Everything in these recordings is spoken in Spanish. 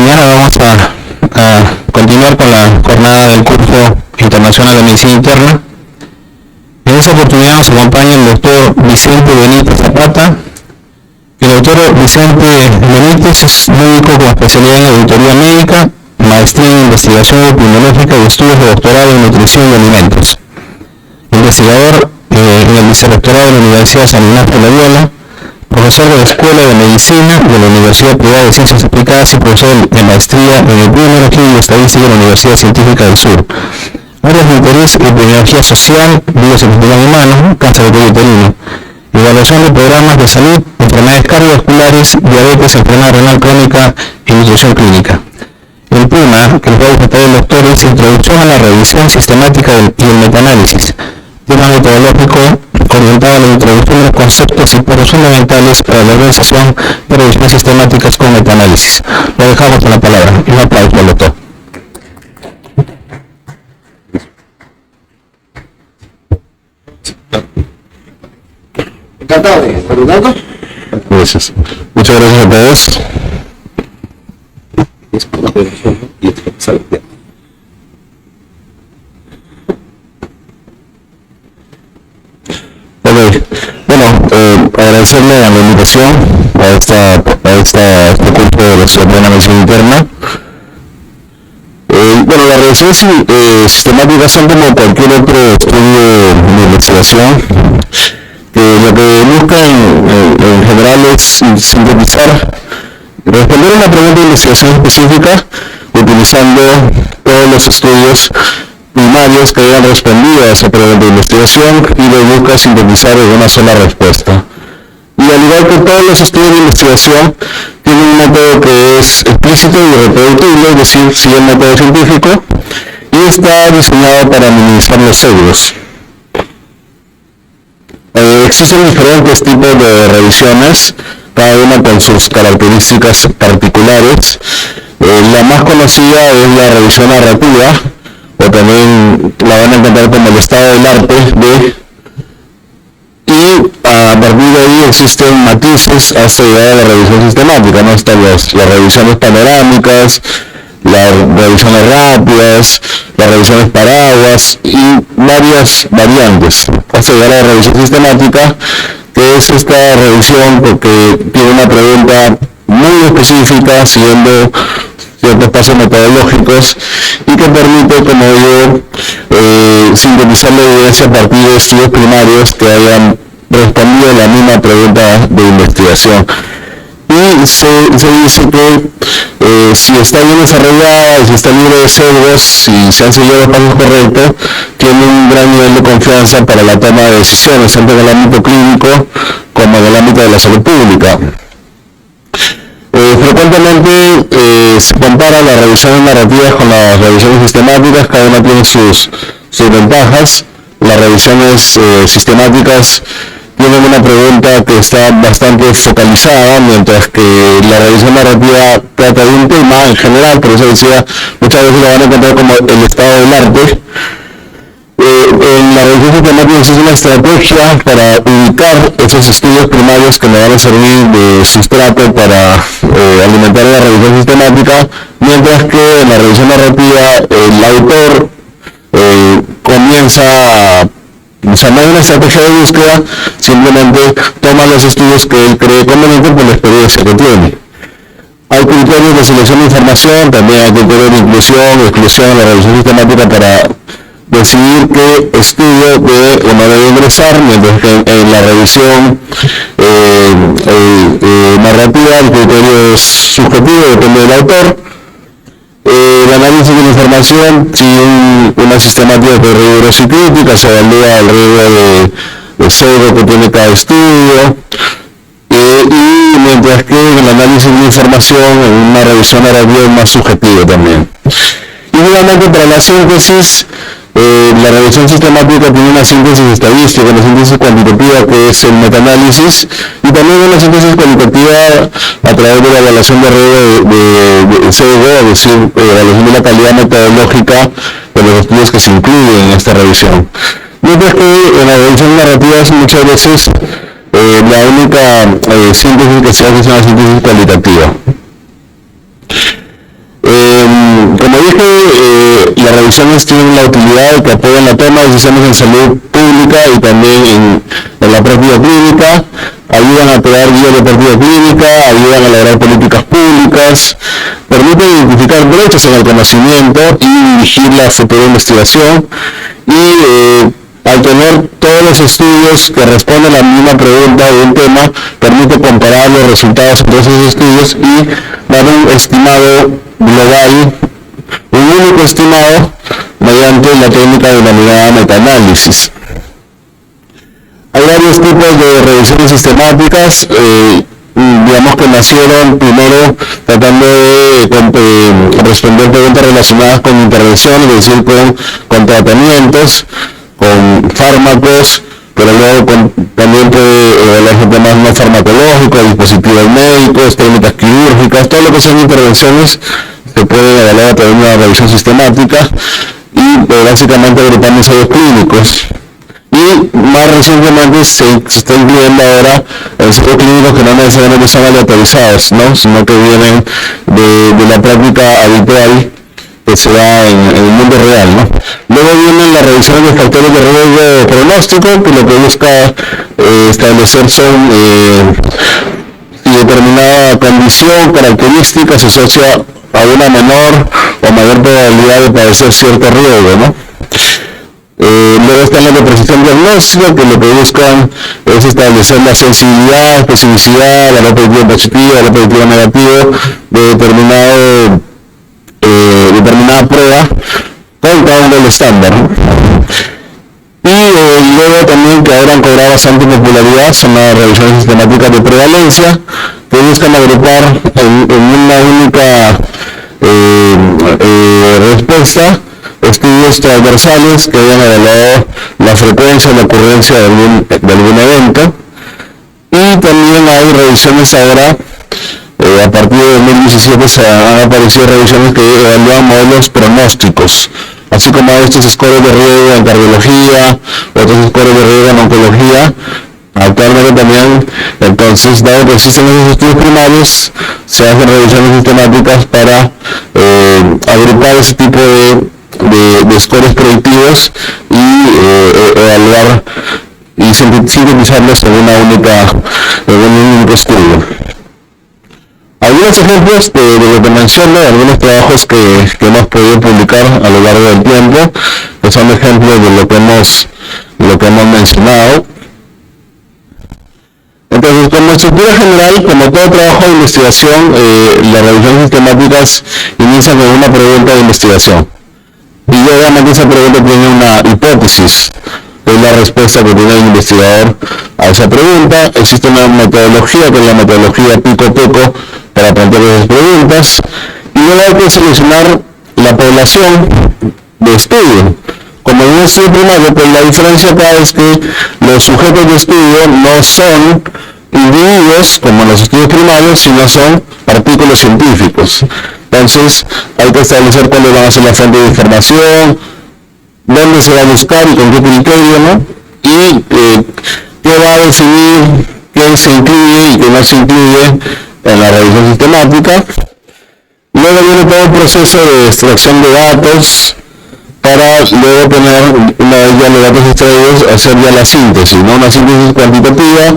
mañana vamos a continuar con la jornada del curso internacional de medicina interna. En esta oportunidad nos acompaña el doctor Vicente Benítez Zapata. El doctor Vicente Benítez es médico con especialidad en auditoría médica, maestría en investigación epidemiológica y estudios de doctorado en nutrición y alimentos. Investigador en el vicerrectorado de la Universidad San Ignacio de Loyola, profesor de la Escuela de Medicina de la Universidad Privada de Ciencias Aplicadas y profesor de maestría en epidemiología y estadística de la Universidad Científica del Sur. Áreas de interés: epidemiología social, virus infecciosos humanos, cáncer de cuello uterino, evaluación de programas de salud, enfermedades cardiovasculares, diabetes, enfermedad renal crónica y nutrición clínica. El tema que nos va a presentar el doctor es Introducción a la revisión sistemática y el metaanálisis, tema metodológico orientado a la introducción de los conceptos y pasos fundamentales para la organización de revisiones sistemáticas con metaanálisis. Lo dejamos con la palabra. Un aplauso al doctor. Encantado de saludarlo. Gracias. Muchas gracias a todos. Agradecerle a la invitación a este curso de la Sociedad de Medicina Interna. Las revisiones sistemáticas son como cualquier otro estudio de investigación, que lo que busca en general es sintetizar, responder a una pregunta de investigación específica utilizando todos los estudios primarios que hayan respondido a esa pregunta de investigación y lo busca sintetizar en una sola respuesta. Y al igual que todos los estudios de investigación, tiene un método que es explícito y reproducible, es decir, sigue el método científico, y está diseñado para minimizar los sesgos. Existen diferentes tipos de revisiones, cada una con sus características particulares. La más conocida es la revisión narrativa, o también la van a encontrar como el estado del arte y a partir de ahí existen matices hasta llegar a la revisión sistemática, ¿no? Están las revisiones panorámicas, las revisiones rápidas, las revisiones paraguas y varias variantes hasta llegar a la revisión sistemática, que es esta revisión porque tiene una pregunta muy específica siguiendo ciertos pasos metodológicos y que permite, como digo, sintetizar la evidencia a partir de estudios primarios que hayan respondido a la misma pregunta de investigación. Y se dice que si está bien desarrollada, si está libre de sesgos, si se han seguido los pasos correctos, tiene un gran nivel de confianza para la toma de decisiones, tanto en el ámbito clínico como en el ámbito de la salud pública. Frecuentemente se compara las revisiones narrativas con las revisiones sistemáticas, cada una tiene sus ventajas. Las revisiones sistemáticas tienen una pregunta que está bastante focalizada, mientras que la revisión narrativa trata de un tema en general, por eso decía, muchas veces lo van a encontrar como el estado del arte. En la revisión sistemática es una estrategia para ubicar esos estudios primarios que me van a servir de sustrato para alimentar la revisión sistemática, mientras que en la revisión narrativa el autor comienza no hay una estrategia de búsqueda, simplemente toma los estudios que él cree conveniente por la experiencia que tiene. Hay criterios de selección de información, también hay criterios de inclusión, exclusión en la revisión sistemática para decidir qué estudio debe o no debe ingresar, mientras que en la revisión narrativa el criterio es subjetivo, depende del autor. El análisis de la información sigue una sistemática de rigurosa y crítica, se evalúa el riesgo de sesgo que tiene cada estudio, y mientras que en el análisis de la información en una revisión narrativa es más subjetivo también. Y finalmente, para la síntesis, la revisión sistemática tiene una síntesis estadística, una síntesis cuantitativa que es el metaanálisis, y también una síntesis cualitativa a través de la evaluación de riesgo de sesgo, es decir, evaluación de la calidad metodológica de los estudios que se incluyen en esta revisión. Mientras que en las revisiones narrativas muchas veces la única síntesis que se hace es una síntesis cualitativa. dije, las revisiones tienen la utilidad de que apoyan la toma de decisiones en salud pública y también en la práctica clínica, ayudan a crear guías de práctica clínica, ayudan a elaborar políticas públicas, permiten identificar brechas en el conocimiento y dirigir la futura investigación, y al tener todos los estudios que responden a la misma pregunta de un tema, permite comparar los resultados entre esos estudios y dar un estimado global, un único estimado, mediante la técnica denominada metaanálisis. Hay varios tipos de revisiones sistemáticas, digamos que nacieron primero tratando de responder preguntas relacionadas con intervenciones, es decir, con tratamientos, con fármacos, pero luego también puede evaluar temas no farmacológicos, dispositivos médicos, técnicas quirúrgicas, todo lo que son intervenciones se puede evaluar a través de una revisión sistemática, y básicamente agrupando ensayos clínicos. Y más recientemente se está incluyendo ahora ensayos clínicos que no necesariamente son aleatorizados, ¿no?, sino que vienen de la práctica habitual que se da en el mundo real, ¿no? Luego vienen las revisiones de factores de riesgo pronóstico, que lo que busca establecer son si determinada condición, característica se asocia a una menor o mayor probabilidad de padecer cierto riesgo, ¿no? Luego están las de precisión diagnóstica, que lo que buscan es establecer la sensibilidad, especificidad, la predictiva positiva, la predictiva negativa de determinada prueba con cada uno del estándar, ¿no? Y luego también, que ahora han cobrado bastante popularidad, son las revisiones sistemáticas de prevalencia, que buscan agrupar en una única respuesta estudios transversales que hayan evaluado la frecuencia o la ocurrencia de algún evento. Y también hay revisiones ahora, a partir de 2017 se han aparecido revisiones que evalúan modelos pronósticos, así como estos scores de riesgo en cardiología, otros scores de riesgo en oncología. Actualmente también, entonces, dado que existen esos estudios primarios, se hacen revisiones sistemáticas para agrupar ese tipo de scores predictivos y evaluar y sintetizarlos en un único estudio. Algunos ejemplos de lo que menciono, algunos trabajos que hemos podido publicar a lo largo del tiempo, que son ejemplos de lo que hemos mencionado. Entonces, como estructura general, como todo trabajo de investigación, las revisiones sistemáticas inician con una pregunta de investigación. Y obviamente esa pregunta tiene una hipótesis, es la respuesta que tiene el investigador a esa pregunta. Existe una metodología, que es la metodología pico-peco, para plantear esas preguntas. Y luego hay que seleccionar la población de estudio. Como en un estudio primario, pues la diferencia acá es que los sujetos de estudio no son individuos como en los estudios primarios, sino son artículos científicos. Entonces hay que establecer cuáles van a ser las fuentes de información, dónde se va a buscar y con qué criterio, ¿no? Y qué va a definir qué se incluye y qué no se incluye en la revisión sistemática. Luego viene todo el proceso de extracción de datos, para luego tener, una vez ya los datos extraídos, hacer ya la síntesis, ¿no? Una síntesis cuantitativa,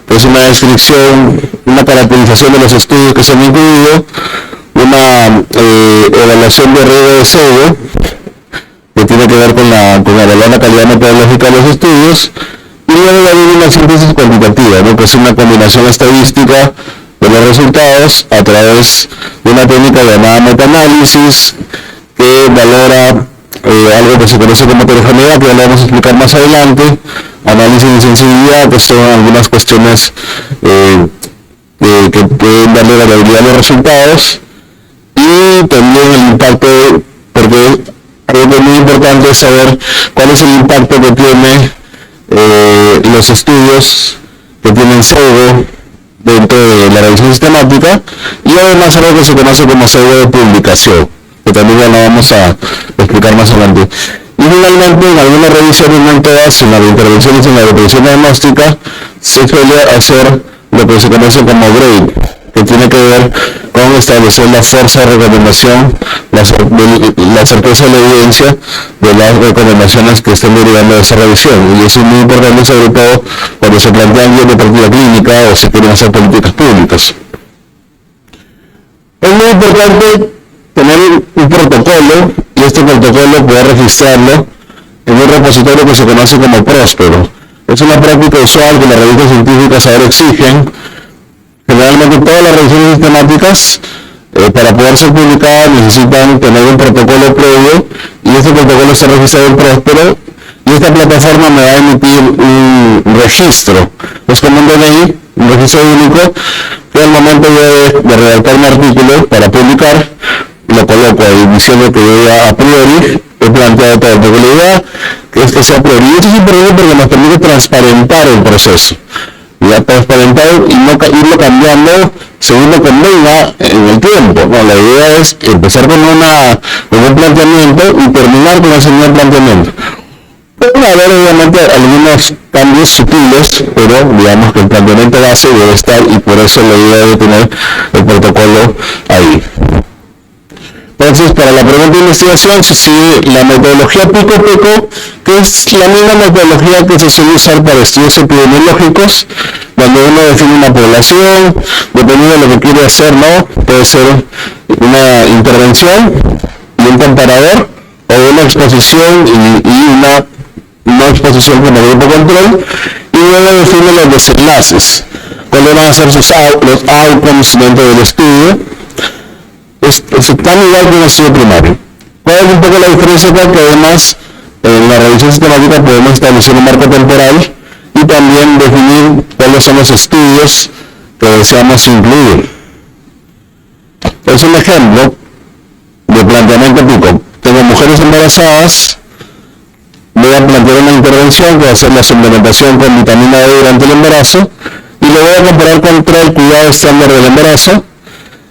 pues una descripción, una caracterización de los estudios que se han incluido, una evaluación de riesgo de sesgo, que tiene que ver con evaluar la calidad metodológica de los estudios, y luego ya viene una síntesis cuantitativa, ¿no?, que es una combinación estadística de los resultados a través de una técnica llamada metaanálisis, que valora algo que se conoce como heterogeneidad, que ya lo vamos a explicar más adelante, análisis de sensibilidad, que son algunas cuestiones que pueden darle variabilidad a los resultados, y también el impacto, porque algo que es muy importante es saber cuál es el impacto que tiene los estudios que tienen sesgo dentro de la revisión sistemática, y además algo que se conoce como sesgo de publicación, que también ya lo vamos a explicar más adelante. Y finalmente, en algunas revisiones, no en todas, en las intervenciones en la reproducción diagnóstica, se suele hacer lo que se conoce como grade, que tiene que ver con establecer la fuerza de recomendación, la certeza de la evidencia de las recomendaciones que estén derivando de esa revisión. Y eso es muy importante, sobre todo cuando se plantean guías de práctica clínica o se quieren hacer políticas públicas. Es muy importante tener un protocolo, y este protocolo poder registrarlo en un repositorio que se conoce como Próspero. Es una práctica usual que las revistas científicas ahora exigen. Generalmente todas las revisiones sistemáticas, para poder ser publicadas, necesitan tener un protocolo previo, y este protocolo está registrado en Próspero, y esta plataforma me va a emitir un registro. Es como un DNI, un registro único, que al momento de redactar un artículo para publicar, lo coloco ahí diciendo que yo ya a priori he planteado todo. Porque la idea es que sea a priori. Y esto es importante porque nos permite transparentar el proceso. Ya transparentar y no irlo cambiando según lo convenga en el tiempo. No, la idea es empezar con un planteamiento y terminar con ese mismo planteamiento. Pueden haber obviamente algunos cambios sutiles, pero digamos que el planteamiento base debe estar, y por eso la idea de tener el protocolo ahí. Entonces, para la pregunta de investigación se sigue la metodología pico-pico, que es la misma metodología que se suele usar para estudios epidemiológicos, donde uno define una población, dependiendo de lo que quiere hacer, ¿no? Puede ser una intervención y un comparador, o una exposición y una no exposición como grupo control, y luego define los desenlaces, cuáles van a ser los outcomes dentro del estudio. Es tan igual que un estudio primario. ¿Cuál es un poco la diferencia acá? Que además en la revisión sistemática podemos establecer un marco temporal y también definir cuáles son los estudios que deseamos incluir. Es un ejemplo de planteamiento pico. Tengo mujeres embarazadas, voy a plantear una intervención que va a ser la suplementación con vitamina D durante el embarazo, y lo voy a comparar contra el cuidado estándar del embarazo,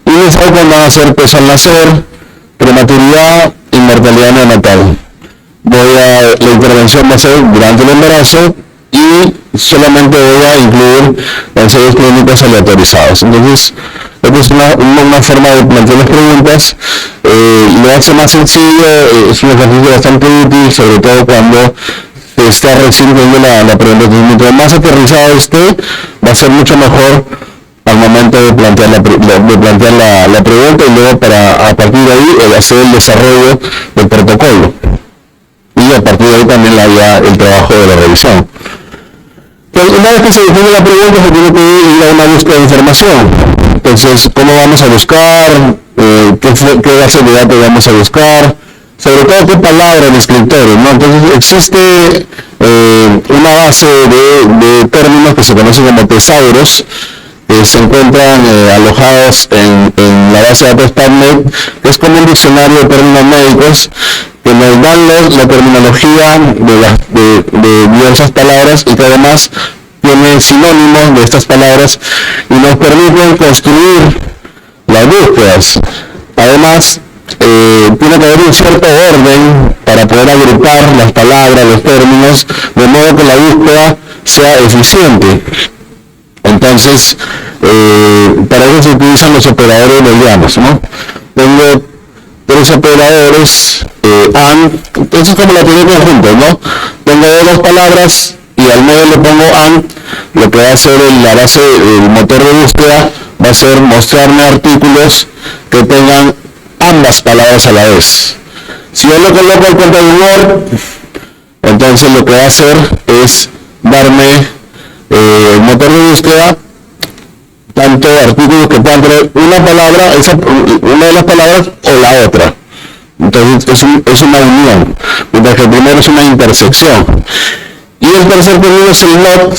y les hago cuando van a hacer peso al nacer, prematuridad y mortalidad neonatal. La intervención va a ser durante el embarazo y solamente voy a incluir ensayos clínicos aleatorizados. Entonces, esta es una forma de plantear las preguntas. Lo hace más sencillo, es un ejercicio bastante útil, sobre todo cuando se está recién viendo la pregunta. Mientras más aterrizado esté, va a ser mucho mejor al momento de plantear la pregunta, y luego a partir de ahí hacer el desarrollo del protocolo, y a partir de ahí también el trabajo de la revisión. Entonces, una vez que se define la pregunta, se tiene que ir a una búsqueda de información. Entonces, ¿cómo vamos a buscar? ¿Qué base de datos vamos a buscar? Sobre todo, ¿qué palabras descriptores, ¿no? Entonces, existe una base de términos que se conoce como tesauros, que se encuentran alojados en la base de datos PubMed, que es como un diccionario de términos médicos que nos dan la terminología de diversas palabras, y que además tiene sinónimos de estas palabras y nos permiten construir las búsquedas. Además, tiene que haber un cierto orden para poder agrupar las palabras, los términos, de modo que la búsqueda sea eficiente. Entonces, para eso se utilizan los operadores booleanos, ¿no? Tengo tres operadores, AND, entonces como la tiene conjunto, ¿no? Tengo dos palabras y al medio le pongo AND. Lo que va a hacer la base, el motor de búsqueda, va a ser mostrarme artículos que tengan ambas palabras a la vez. Si yo le coloco el contenedor, entonces lo que va a hacer es darme el motor de búsqueda tanto artículos que puedan tener una palabra, una de las palabras o la otra. Entonces es una unión, mientras que el primero es una intersección. Y el tercer término es el not,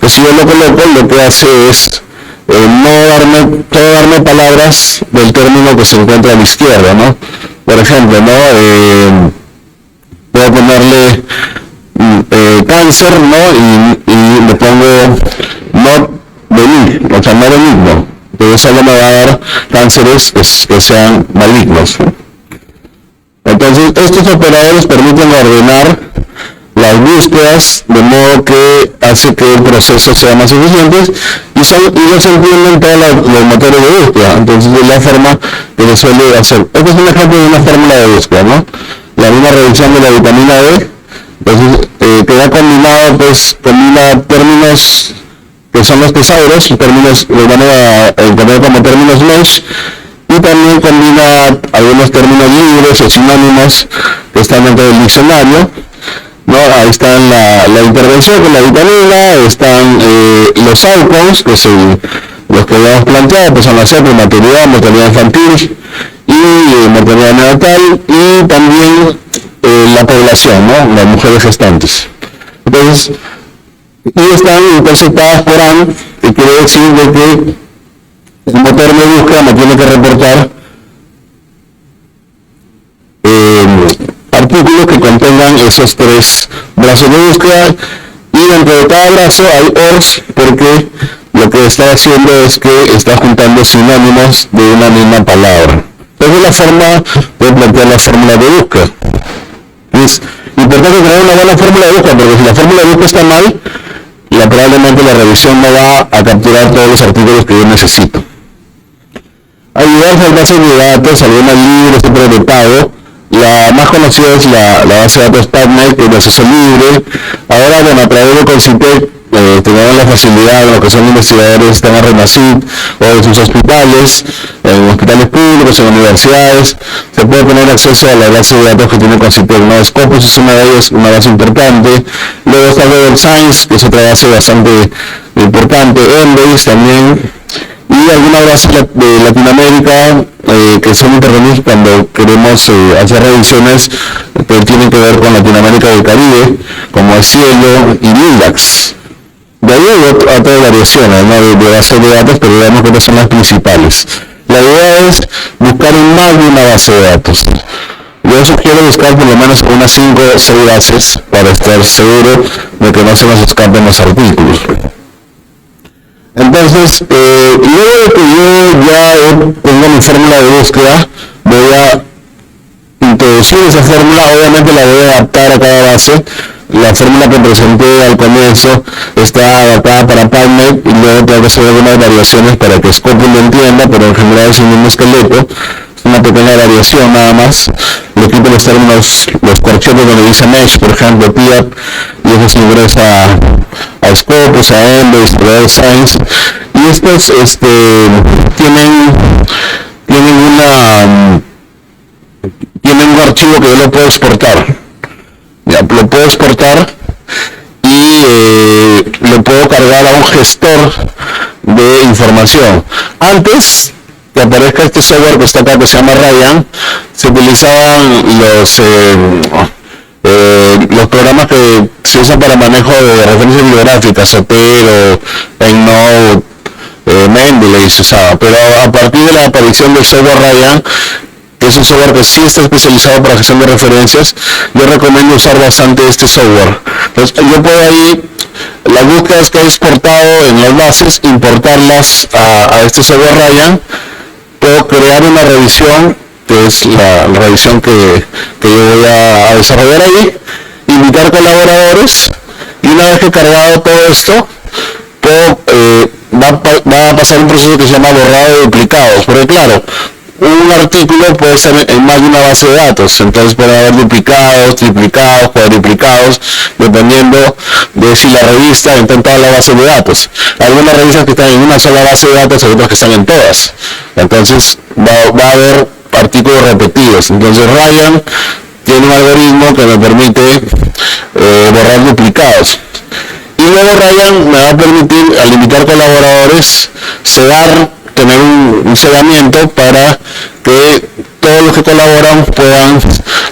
que si yo lo coloco, lo que hace es no darme palabras del término que se encuentra a la izquierda, ¿no? Por ejemplo, ¿no? Puedo ponerle cáncer, ¿no? Y le pongo not benigno, o sea, no benigno. Entonces solo me va a dar cánceres que sean malignos, ¿no? Entonces, estos operadores permiten ordenar las búsquedas, de modo que hace que el proceso sea más eficiente y no se entienden todos los motores de búsqueda. Entonces es la forma que se suele hacer. Este es un ejemplo de una fórmula de búsqueda, ¿no? La misma revisión de la vitamina D, entonces queda combinado, pues combina términos que son los tesauros, términos de manera entender como términos mesh, y también combina algunos términos libres o sinónimos que están dentro del diccionario, ¿no? Ahí está la intervención con la vitamina, están los outcomes, que son los que habíamos planteado, pues son la CEP, mortalidad infantil y mortalidad neonatal, y también la población, ¿no? Las mujeres gestantes. Entonces, y están interceptadas por AND, que quiere decir de que el motor de búsqueda me tiene que reportar artículos que contengan esos tres brazos de búsqueda, y dentro de cada brazo hay ORs, porque lo que está haciendo es que está juntando sinónimos de una misma palabra. Esa es la forma de plantear la fórmula de búsqueda. Es importante tener una buena fórmula de búsqueda, porque si la fórmula de búsqueda está mal, probablemente la revisión no va a capturar todos los artículos que yo necesito. Hay diversas bases de datos, algunas libres, otras de pago. La más conocida es la base de datos PubMed, que es de acceso libre. Ahora, bueno, a través de Concitec tenemos la facilidad de lo que son investigadores, están en RENACYT o en sus hospitales, en hospitales públicos, en universidades, se puede tener acceso a la base de datos que tiene Concitec, ¿no? Scopus es una de ellas, una base importante. Luego está Web of Science, que es otra base bastante importante, Embase también, y algunas bases de Latinoamérica que son intervenidas cuando queremos hacer revisiones que tienen que ver con Latinoamérica y el Caribe, como es Cielo y Lindax. De ahí hay otras variaciones, ¿no? de bases de datos, pero digamos que estas son las principales. La idea es buscar en más de una base de datos. Yo sugiero buscar por lo menos unas 5 o 6 bases para estar seguro de que no se nos escapen los artículos. Entonces, luego de que yo ya tengo mi fórmula de búsqueda, voy a introducir esa fórmula, obviamente la voy a adaptar a cada base. La fórmula que presenté al comienzo está adaptada para PubMed, y luego tengo que hacer algunas variaciones para que Scopus lo entienda, pero en general es el mismo esqueleto, es una pequeña variación nada más. Le quito los términos, los corchetes donde dice mesh, por ejemplo, PIAP, y eso se ingresa a Scopus, a Embase, a Web of Science, y estos tienen un archivo que yo lo puedo exportar. Ya, lo puedo exportar y lo puedo cargar a un gestor de información. Antes que aparezca este software que está acá, que se llama Ryan, se utilizaban los programas que se usan para manejo de referencias bibliográficas, Zotero, EndNote, Mendeley se usaba, pero a partir de la aparición del software Ryan, que es un software que sí está especializado para gestión de referencias, yo recomiendo usar bastante este software. Entonces, yo puedo ahí, las búsquedas que he exportado en las bases, importarlas a este software Ryan, puedo crear una revisión, que es la revisión que yo voy a desarrollar ahí, invitar colaboradores, y una vez que he cargado todo esto, va a pasar un proceso que se llama borrado de duplicados, porque claro, un artículo puede estar en más de una base de datos, entonces puede haber duplicados, triplicados, cuadriplicados, dependiendo de si la revista está en toda la base de datos. Hay algunas revistas que están en una sola base de datos, hay otras que están en todas, entonces va a haber artículos repetidos. Entonces Ryan tiene un algoritmo que me permite borrar duplicados, y luego Ryan me va a permitir, al invitar colaboradores, tener un sedamiento para que todos los que colaboran puedan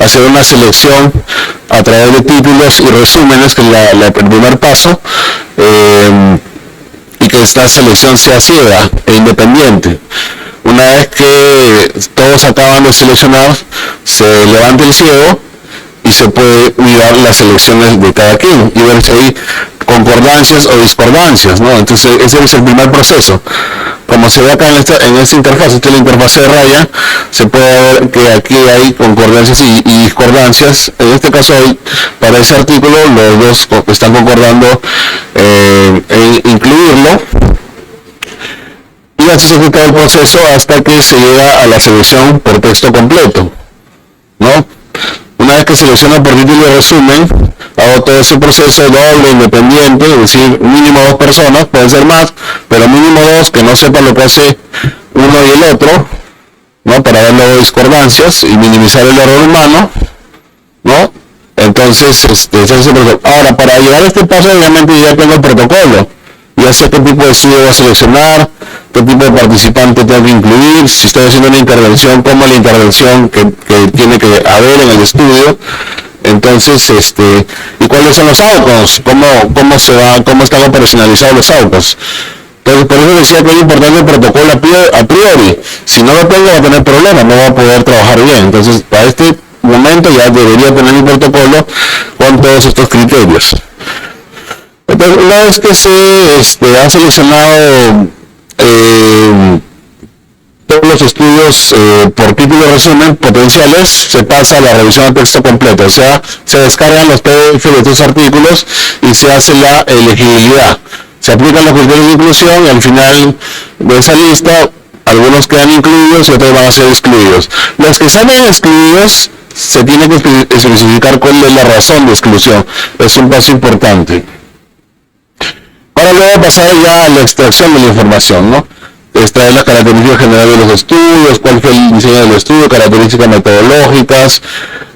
hacer una selección a través de títulos y resúmenes, que es el primer paso, y que esta selección sea ciega e independiente. Una vez que todos acaban de seleccionar, se levanta el ciego y se puede mirar las selecciones de cada quien y ver si hay concordancias o discordancias, ¿no? Entonces ese es el primer proceso. como se ve acá en esta interfaz, esta es la interfaz de raya, se puede ver que aquí hay concordancias y discordancias. En este caso, para ese artículo, los dos están concordando en incluirlo. Y así se ejecuta el proceso hasta que se llega a la selección por texto completo, ¿no? Una vez que selecciona por título y resumen, hago todo ese proceso doble, independiente, es decir, mínimo 2 personas, pueden ser más, pero mínimo 2, que no sepan lo que hace uno y el otro, ¿no? Para ver luego discordancias y minimizar el error humano, ¿no? Entonces, ahora, para llegar a este paso, obviamente ya tengo el protocolo, ya sé qué tipo de estudio voy a seleccionar, qué tipo de participante tengo que incluir, si estoy haciendo una intervención, cómo la intervención que tiene que haber en el estudio. Entonces, y cuáles son los outcomes, cómo están operacionalizados los outcomes. Entonces, por eso decía que es importante el protocolo a priori. Si no lo tengo, va a tener problemas, no va a poder trabajar bien. Entonces, para este momento ya debería tener un protocolo con todos estos criterios. Entonces, una vez que se ha seleccionado todos los estudios por título de resumen potenciales, se pasa a la revisión de texto completo, o sea, se descargan los PDF de estos artículos y se hace la elegibilidad. Se aplican los criterios de inclusión y al final de esa lista, algunos quedan incluidos y otros van a ser excluidos. Los que salen excluidos, se tiene que especificar cuál es la razón de exclusión. Es un paso importante. Ahora luego pasar ya a la extracción de la información, ¿no? Extraer las características generales de los estudios, cuál fue el diseño del estudio, características metodológicas,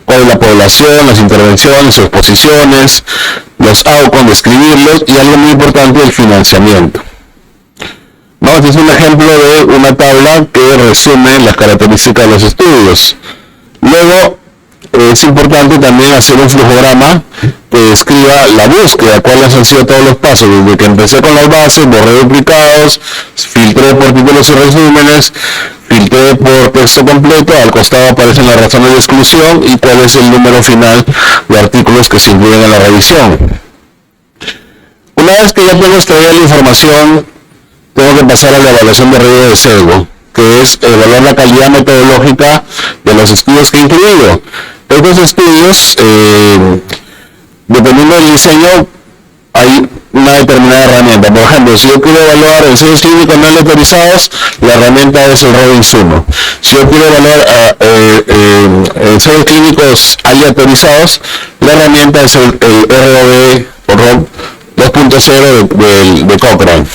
cuál es la población, las intervenciones, exposiciones, los outcomes, describirlos y algo muy importante, el financiamiento. ¿No? Este es un ejemplo de una tabla que resume las características de los estudios. Luego, es importante también hacer un flujograma que describa la búsqueda, cuáles han sido todos los pasos, desde que empecé con las bases, borré duplicados, filtré por títulos y resúmenes, filtré por texto completo, al costado aparecen las razones de exclusión y cuál es el número final de artículos que se incluyen en la revisión. Una vez que ya tengo extraída la información, tengo que pasar a la evaluación de riesgo de sesgo, que es evaluar la calidad metodológica de los estudios que he incluido. Estos estudios, dependiendo del diseño, hay una determinada herramienta. Por ejemplo, si yo quiero evaluar ensayos clínicos no aleatorizados, la herramienta es el ROBINS-1. Si yo quiero evaluar ensayos clínicos aleatorizados, la herramienta es el ROB 2.0 de Cochrane.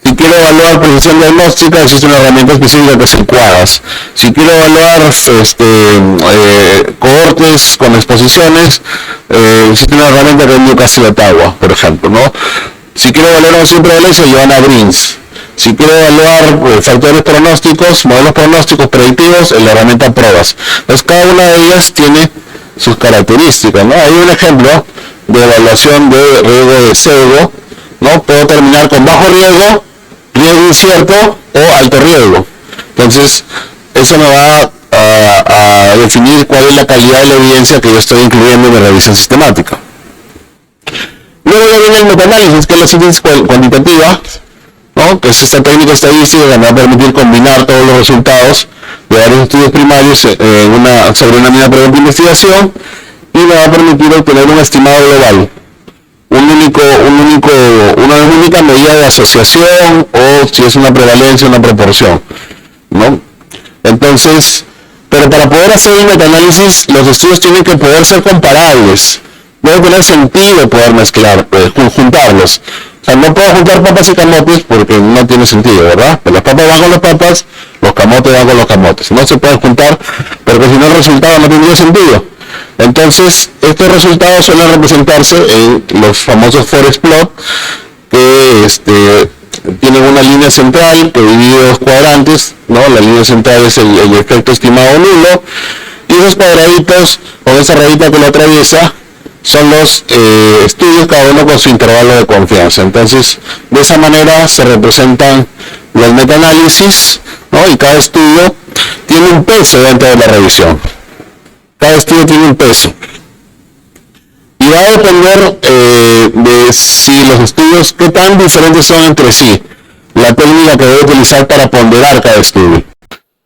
Si quiero evaluar precisión diagnóstica, existe una herramienta específica que es el QUADAS. Si quiero evaluar cohortes con exposiciones, existe una herramienta que es Newcastle Ottawa, por ejemplo, ¿no? Si quiero evaluar una simple prevalencia, Joanna Brins. Si quiero evaluar factores pronósticos, modelos pronósticos predictivos, en la herramienta PROVAS. Entonces, cada una de ellas tiene sus características, ¿no? Hay un ejemplo de evaluación de riesgo de sesgo, ¿no? Puedo terminar con bajo riesgo, riesgo incierto o alto riesgo. Entonces, eso me va a definir cuál es la calidad de la evidencia que yo estoy incluyendo en mi revisión sistemática. Luego ya viene el metaanálisis, que es la síntesis cuantitativa, ¿no? Que es esta técnica estadística que me va a permitir combinar todos los resultados de varios estudios primarios sobre una misma pregunta de investigación y me va a permitir obtener un estimado global. Una única medida de asociación o si es una prevalencia o una proporción, ¿no? Entonces, pero para poder hacer el metaanálisis, los estudios tienen que poder ser comparables, debe tener sentido poder mezclar, juntarlos. O sea, no puedo juntar papas y camotes porque no tiene sentido, ¿verdad? Pero las papas van con las papas, los camotes van con los camotes. No se pueden juntar porque si no el resultado no tendría sentido. Entonces, estos resultados suelen representarse en los famosos forest plot, que tienen una línea central que divide dos cuadrantes, ¿no? La línea central es el efecto estimado nulo, y esos cuadraditos, con esa rayita que lo atraviesa, son los estudios, cada uno con su intervalo de confianza. Entonces, de esa manera se representan los metaanálisis, ¿no? Y cada estudio tiene un peso dentro de la revisión. Cada estudio tiene un peso. Y va a depender de si los estudios, qué tan diferentes son entre sí. la técnica que debe utilizar para ponderar cada estudio.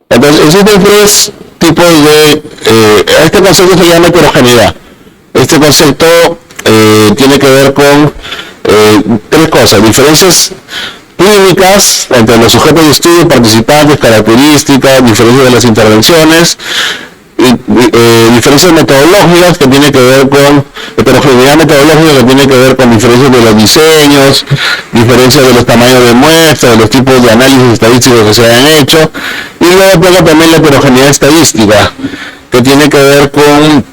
Entonces, existen tres tipos de... este concepto se llama heterogeneidad. Este concepto tiene que ver con tres cosas: diferencias clínicas entre los sujetos de estudio, participantes, características, diferencias de las intervenciones, diferencias metodológicas que tiene que ver con heterogeneidad metodológica, que tiene que ver con diferencias de los diseños, diferencias de los tamaños de muestra, de los tipos de análisis estadísticos que se han hecho, y luego tengo también la heterogeneidad estadística, que tiene que ver con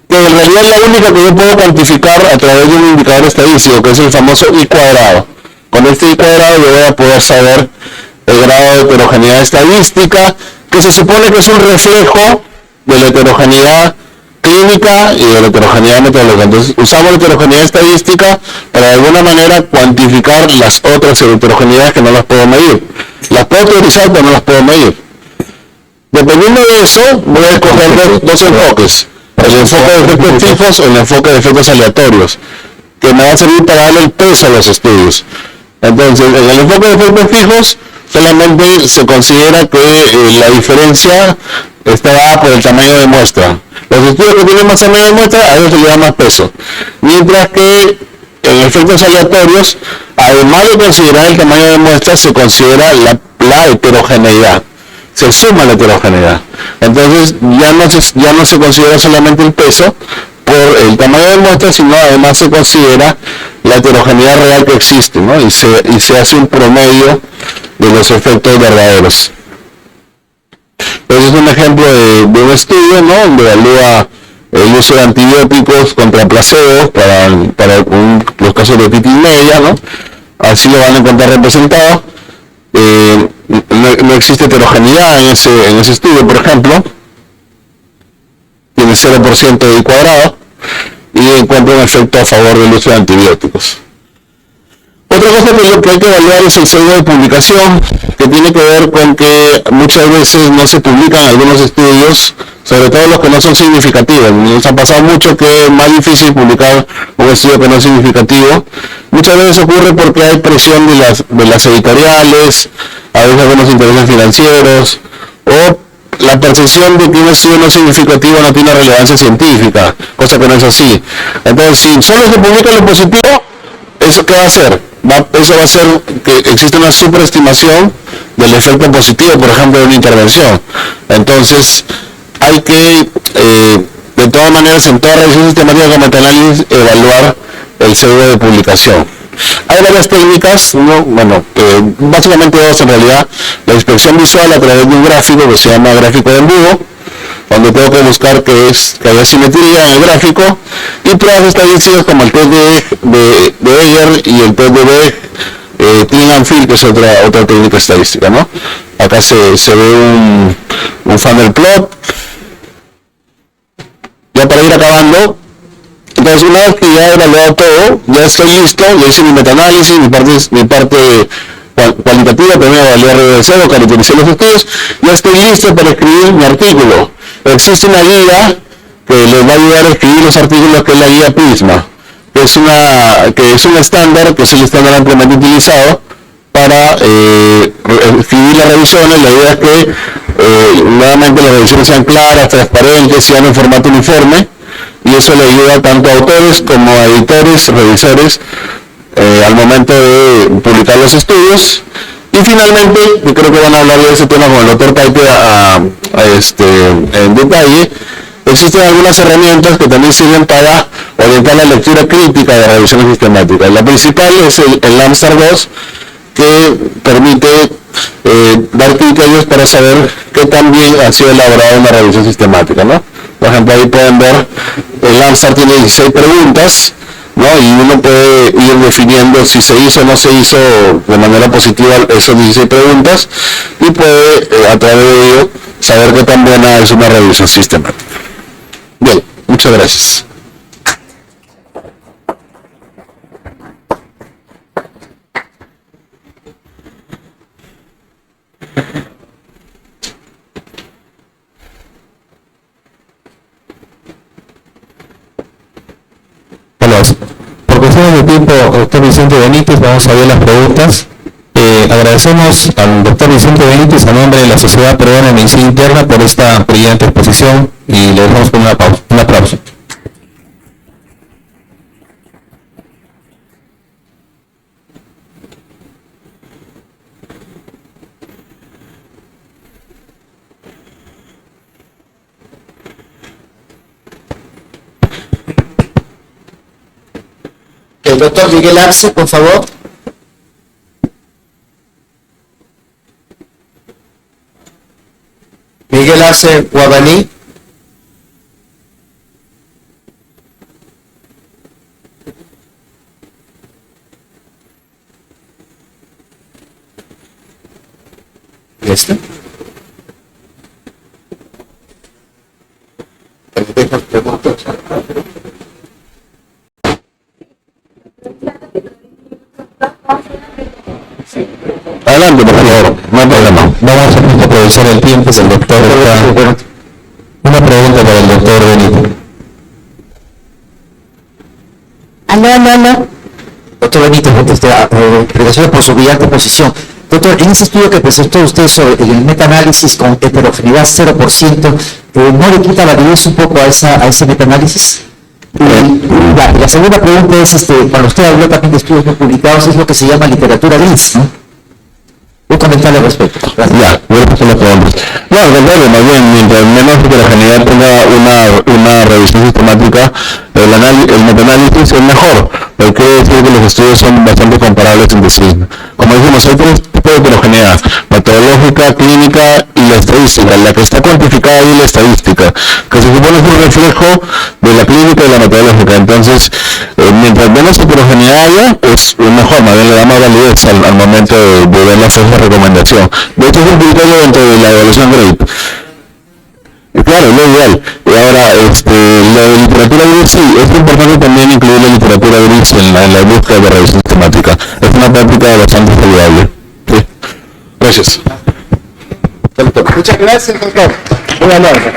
que en realidad es la única que yo puedo cuantificar a través de un indicador estadístico, que es el famoso I cuadrado. Con este I cuadrado yo voy a poder saber el grado de heterogeneidad estadística, que se supone que es un reflejo de la heterogeneidad clínica y de la heterogeneidad metodológica. Entonces usamos la heterogeneidad estadística para de alguna manera cuantificar las otras heterogeneidades que no las puedo medir. Las puedo teorizar, pero no las puedo medir. Dependiendo de eso, voy a escoger dos enfoques: el enfoque de efectos fijos o el enfoque de efectos aleatorios, que me va a servir para darle el peso a los estudios. Entonces, en el enfoque de efectos fijos solamente se considera que la diferencia está dada por el tamaño de muestra. Los estudios que tienen más tamaño de muestra, a ellos se les da más peso. Mientras que en efectos aleatorios, además de considerar el tamaño de muestra, se considera la heterogeneidad. Se suma la heterogeneidad. Entonces ya no se considera solamente el peso por el tamaño de muestra, sino además se considera la heterogeneidad real que existe, ¿no? Y se hace un promedio de los efectos verdaderos. Entonces es un ejemplo de un estudio, ¿no?, donde evalúa el uso de antibióticos contra placebos para los casos de otitis media, ¿no? Así lo van a encontrar representado. No existe heterogeneidad en ese estudio, por ejemplo. Tiene 0% de I cuadrado y encuentra un efecto a favor del uso de antibióticos. Otra cosa que hay que evaluar es el sesgo de publicación, que tiene que ver con que muchas veces no se publican algunos estudios, sobre todo los que no son significativos. Nos ha pasado mucho que es más difícil publicar un estudio que no es significativo. Muchas veces ocurre porque hay presión de las editoriales, a veces algunos intereses financieros, o la percepción de que un estudio no significativo no tiene relevancia científica, cosa que no es así. Entonces, si solo se publica lo positivo, ¿eso qué va a hacer? Eso va a hacer que existe una superestimación del efecto positivo, por ejemplo, de una intervención. Entonces, hay que, de todas maneras, en toda revisión sistemática como metaanálisis, evaluar el sesgo de publicación. Hay varias técnicas, básicamente dos en realidad: la inspección visual a través de un gráfico que se llama gráfico de embudo, donde tengo que buscar que haya simetría en el gráfico, y pruebas estadísticas como el test de Beyer y el test de Clean and Fill, que es otra técnica estadística, ¿no? Acá se ve un funnel plot. Ya para ir acabando, entonces una vez que ya he evaluado todo, ya estoy listo, ya hice mi metaanálisis, mi parte cualitativa, primero evaluar el sesgo, caractericé los estudios, ya estoy listo para escribir mi artículo. Existe una guía que les va a ayudar a escribir los artículos, que es la guía Prisma, que es un estándar, que es el estándar ampliamente utilizado para escribir las revisiones. La idea es que nuevamente las revisiones sean claras, transparentes, sean en formato uniforme, y eso le ayuda tanto a autores como a editores, revisores, al momento de publicar los estudios. Y finalmente, yo creo que van a hablar de ese tema con el doctor Paite en detalle. Existen algunas herramientas que también sirven para orientar la lectura crítica de revisiones sistemáticas. La principal es el LAMSTAR 2, que permite dar criterios para saber qué tan bien ha sido elaborada una revisión sistemática, ¿no? Por ejemplo, ahí pueden ver, el LAMSTAR tiene 16 preguntas, ¿no? Y uno puede ir definiendo si se hizo o no se hizo de manera positiva esas 16 preguntas, y puede a través de ello saber qué tan buena es una revisión sistemática. Bien, muchas gracias. Por cuestiones de tiempo, doctor Vicente Benítez, vamos a ver las preguntas. Agradecemos al doctor Vicente Benítez a nombre de la Sociedad Peruana de Medicina Interna por esta brillante exposición y le dejamos con una pausa, un aplauso. El doctor Miguel Arce, por favor. Miguel Arce Guabaní. ¿Y este? Adelante, por favor, no hay problema. Vamos a aprovechar el tiempo del doctor. Una pregunta para el doctor Benítez. Aló. Doctor Benítez, felicitaciones por su brillante posición. Doctor, en ese estudio que presentó usted sobre el metaanálisis con heterogeneidad 0%, ¿no le quita la validez un poco a ese metaanálisis? La segunda pregunta es, cuando usted habló también de estudios no publicados, es lo que se llama literatura gris, ¿no? Un comentario al respecto. Gracias. Ya, voy a pasar la pregunta. No, al contrario, más bien, mientras menos heterogeneidad tenga una revisión sistemática, el metaanálisis es mejor, porque quiere decir que los estudios son bastante comparables entre sí. Como dijimos, hay tres tipos de heterogeneidad: metodológica, clínica y la estadística. La que está cuantificada ahí es la estadística, que se supone es un reflejo de la clínica y la metodológica. Entonces, mientras menos heterogeneidad haya, pues mejor, más bien le da más validez al momento de ver la fecha de recomendación. De hecho, es un criterio dentro de la evaluación GRADE. Claro, es lo ideal. Y ahora, la literatura gris, sí, es importante también incluir la literatura gris en la búsqueda de revisión sistemática. Es una práctica bastante saludable. Sí. Gracias. Muchas gracias, doctor. Muy amable.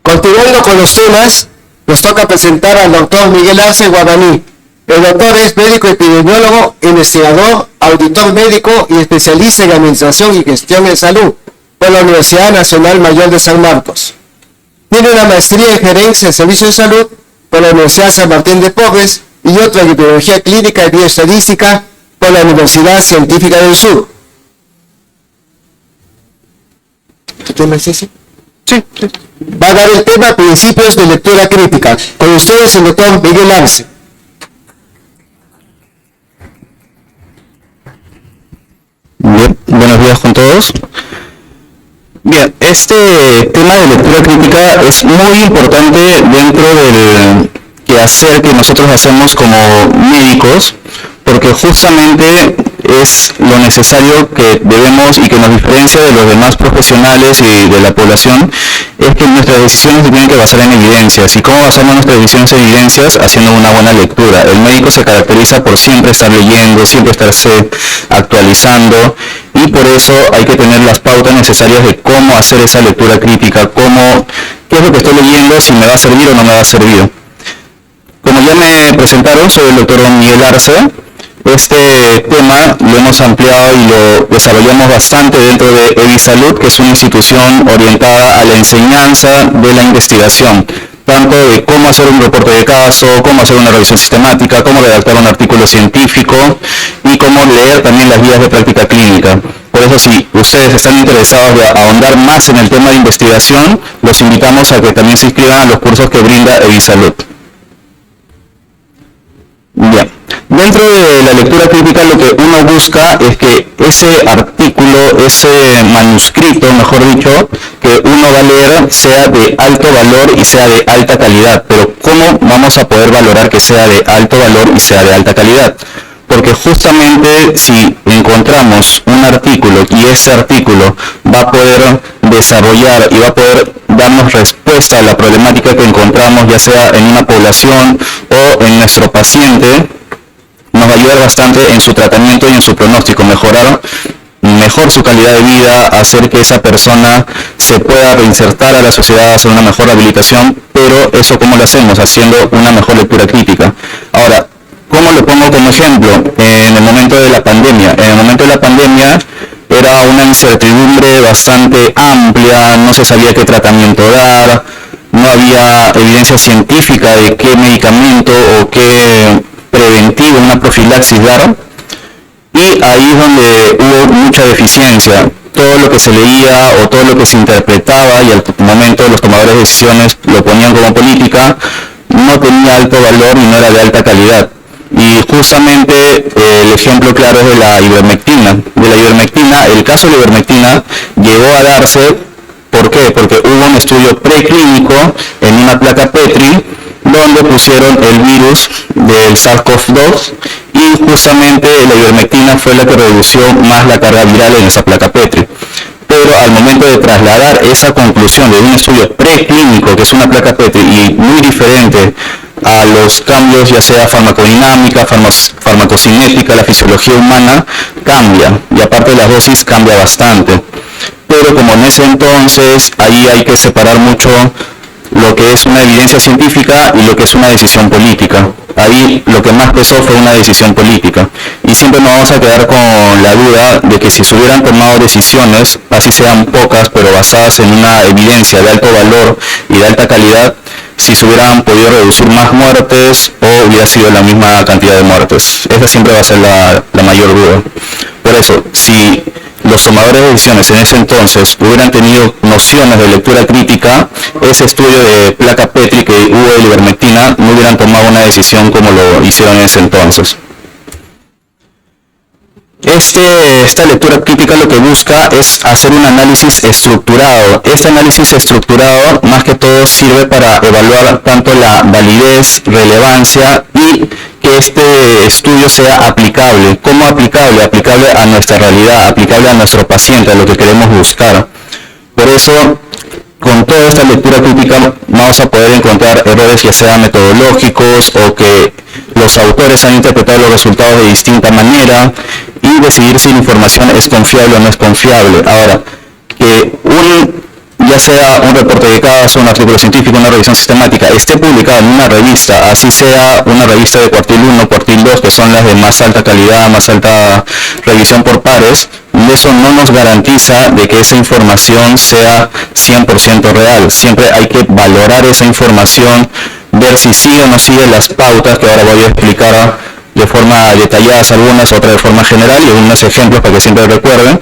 Continuando con los temas, nos toca presentar al doctor Miguel Arce Guabaní. El doctor es médico epidemiólogo, investigador, auditor médico y especialista en administración y gestión en salud por la Universidad Nacional Mayor de San Marcos. Tiene una maestría en gerencia de servicios de salud por la Universidad San Martín de Porres y otra en epidemiología clínica y bioestadística por la Universidad Científica del Sur. ¿Tu tema es ese? Sí. Va a dar el tema principios de lectura crítica. Con ustedes el doctor Miguel Arce. Bien, buenos días con todos. Bien, este tema de lectura crítica es muy importante dentro del quehacer que nosotros hacemos como médicos, porque justamente es lo necesario que debemos y que nos diferencia de los demás profesionales y de la población, es que nuestras decisiones se tienen que basar en evidencias. ¿Y cómo basamos nuestras decisiones en evidencias? Haciendo una buena lectura. El médico se caracteriza por siempre estar leyendo, siempre estarse actualizando, y por eso hay que tener las pautas necesarias de cómo hacer esa lectura crítica, qué es lo que estoy leyendo, si me va a servir o no me va a servir. Como ya me presentaron, soy el doctor Miguel Arce. Este tema lo hemos ampliado y lo desarrollamos bastante dentro de Evisalud, que es una institución orientada a la enseñanza de la investigación, tanto de cómo hacer un reporte de caso, cómo hacer una revisión sistemática, cómo redactar un artículo científico y cómo leer también las guías de práctica clínica. Por eso, si ustedes están interesados de ahondar más en el tema de investigación, los invitamos a que también se inscriban a los cursos que brinda Evisalud. Bien. Dentro de la lectura crítica, lo que uno busca es que ese artículo, ese manuscrito, mejor dicho, que uno va a leer sea de alto valor y sea de alta calidad. Pero ¿cómo vamos a poder valorar que sea de alto valor y sea de alta calidad? Porque justamente si encontramos un artículo y ese artículo va a poder desarrollar y va a poder darnos respuesta a la problemática que encontramos, ya sea en una población o en nuestro paciente, nos va a ayudar bastante en su tratamiento y en su pronóstico, mejorar mejor su calidad de vida, hacer que esa persona se pueda reinsertar a la sociedad, hacer una mejor rehabilitación, pero eso ¿cómo lo hacemos? Haciendo una mejor lectura crítica. Ahora, ¿cómo lo pongo como ejemplo? En el momento de la pandemia. En el momento de la pandemia era una incertidumbre bastante amplia, no se sabía qué tratamiento dar, no había evidencia científica de qué medicamento o qué preventivo, una profilaxis dar, y ahí es donde hubo mucha deficiencia. Todo lo que se leía o todo lo que se interpretaba y al momento los tomadores de decisiones lo ponían como política, no tenía alto valor y no era de alta calidad. Y justamente el ejemplo claro es de la ivermectina. El caso de la ivermectina llegó a darse, ¿por qué? Porque hubo un estudio preclínico en una placa Petri donde pusieron el virus del SARS-CoV-2 y justamente la ivermectina fue la que redució más la carga viral en esa placa Petri. Pero al momento de trasladar esa conclusión de un estudio preclínico, que es una placa Petri, y muy diferente a los cambios ya sea farmacodinámica, farmacocinética, la fisiología humana, cambia, y aparte de las dosis cambia bastante. Pero como en ese entonces, ahí hay que separar mucho lo que es una evidencia científica y lo que es una decisión política. Ahí lo que más pesó fue una decisión política. Y siempre nos vamos a quedar con la duda de que si se hubieran tomado decisiones, así sean pocas, pero basadas en una evidencia de alto valor y de alta calidad, si se hubieran podido reducir más muertes o hubiera sido la misma cantidad de muertes. Esa siempre va a ser la mayor duda. Por eso, si los tomadores de decisiones en ese entonces hubieran tenido nociones de lectura crítica, ese estudio de placa Petri que hubo de la ivermectina no hubieran tomado una decisión como lo hicieron en ese entonces. Esta lectura crítica lo que busca es hacer un análisis estructurado. Este análisis estructurado más que todo sirve para evaluar tanto la validez, relevancia y que este estudio sea aplicable. ¿Cómo aplicable? Aplicable a nuestra realidad, aplicable a nuestro paciente, a lo que queremos buscar. Por eso, con toda esta lectura crítica vamos a poder encontrar errores ya sean metodológicos o que los autores han interpretado los resultados de distinta manera y decidir si la información es confiable o no es confiable. Ahora, que ya sea un reporte de caso, un artículo científico, una revisión sistemática, esté publicado en una revista, así sea una revista de cuartil 1, cuartil 2, que son las de más alta calidad, más alta revisión por pares, eso no nos garantiza de que esa información sea 100% real. Siempre hay que valorar esa información, ver si sigue o no sigue las pautas, que ahora voy a explicar de forma detallada algunas, otras de forma general y algunos ejemplos para que siempre recuerden.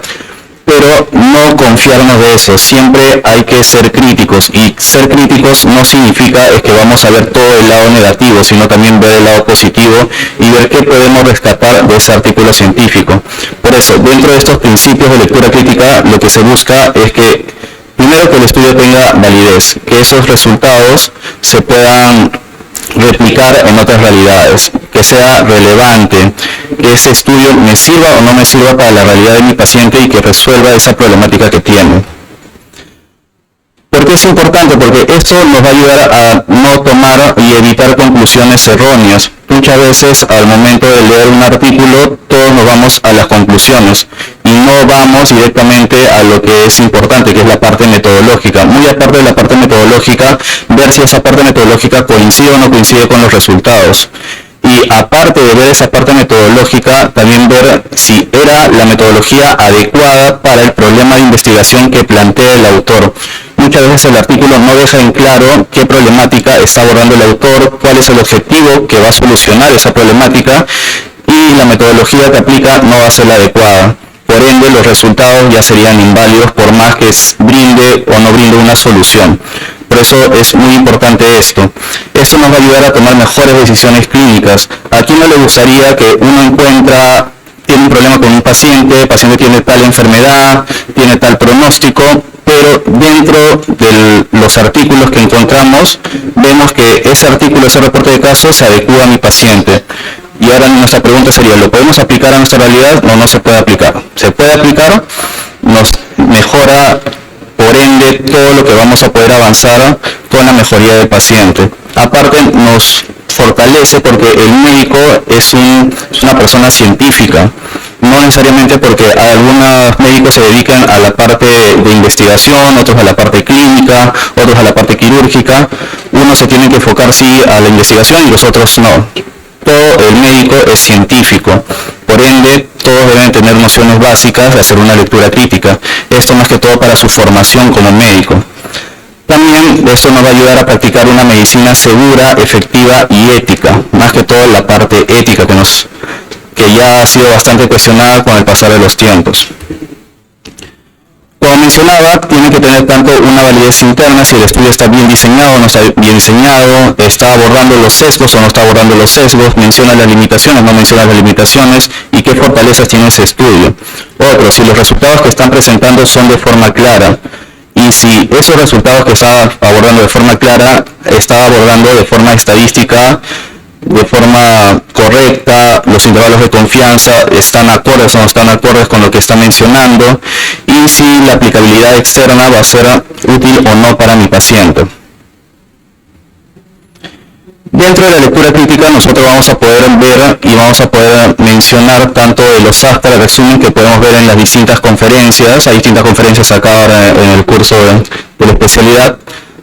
Pero no confiarnos de eso, siempre hay que ser críticos, y ser críticos no significa es que vamos a ver todo el lado negativo, sino también ver el lado positivo y ver qué podemos rescatar de ese artículo científico. Por eso, dentro de estos principios de lectura crítica, lo que se busca es que, primero, que el estudio tenga validez, que esos resultados se puedan replicar en otras realidades, que sea relevante, que ese estudio me sirva o no me sirva para la realidad de mi paciente y que resuelva esa problemática que tiene. ¿Por qué es importante? Porque esto nos va a ayudar a no tomar y evitar conclusiones erróneas. Muchas veces al momento de leer un artículo todos nos vamos a las conclusiones y no vamos directamente a lo que es importante, que es la parte metodológica. Muy aparte de la parte metodológica, ver si esa parte metodológica coincide o no coincide con los resultados. Y aparte de ver esa parte metodológica, también ver si era la metodología adecuada para el problema de investigación que plantea el autor. Muchas veces el artículo no deja en claro qué problemática está abordando el autor, cuál es el objetivo que va a solucionar esa problemática, y la metodología que aplica no va a ser la adecuada. Por ende, los resultados ya serían inválidos por más que brinde o no brinde una solución. Por eso es muy importante esto. Esto nos va a ayudar a tomar mejores decisiones clínicas. ¿A quién no le gustaría que uno tiene un problema con un paciente, el paciente tiene tal enfermedad, tiene tal pronóstico, pero dentro de los artículos que encontramos, vemos que ese artículo, ese reporte de caso, se adecua a mi paciente? Y ahora nuestra pregunta sería, ¿lo podemos aplicar a nuestra realidad o no se puede aplicar? ¿Se puede aplicar? Nos mejora, por ende, todo lo que vamos a poder avanzar con la mejoría del paciente. Aparte, nos fortalece porque el médico es una persona científica. no necesariamente, porque algunos médicos se dedican a la parte de investigación, otros a la parte clínica, otros a la parte quirúrgica. Unos se tienen que enfocar sí a la investigación y los otros no. Todo el médico es científico, por ende todos deben tener nociones básicas de hacer una lectura crítica. Esto más que todo para su formación como médico. También esto nos va a ayudar a practicar una medicina segura, efectiva y ética, más que todo la parte ética que ya ha sido bastante cuestionada con el pasar de los tiempos. Como mencionaba, tiene que tener tanto una validez interna, si el estudio está bien diseñado o no está bien diseñado, está abordando los sesgos o no está abordando los sesgos, menciona las limitaciones, no menciona las limitaciones y qué fortalezas tiene ese estudio. Otro, si los resultados que están presentando son de forma clara y si esos resultados que está abordando de forma clara, está abordando de forma estadística, de forma correcta, los intervalos de confianza están acordes o no están acordes con lo que está mencionando y si la aplicabilidad externa va a ser útil o no para mi paciente. Dentro de la lectura crítica nosotros vamos a poder ver y vamos a poder mencionar tanto de los actas de resumen que podemos ver en las distintas conferencias. Hay distintas conferencias acá ahora en el curso de la especialidad,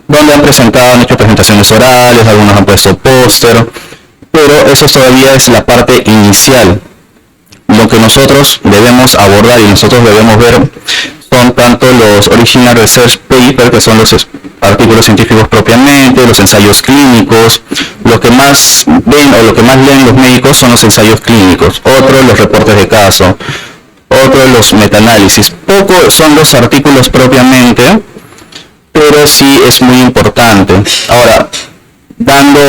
donde han hecho presentaciones orales, algunos han puesto póster, pero eso todavía es la parte inicial. Lo que nosotros debemos abordar y nosotros debemos ver son tanto los Original Research Paper, que son los artículos científicos propiamente, los ensayos clínicos. Lo que más ven o lo que más leen los médicos son los ensayos clínicos, otros los reportes de caso, otros los metaanálisis. Poco son los artículos propiamente, pero sí es muy importante. Ahora, dando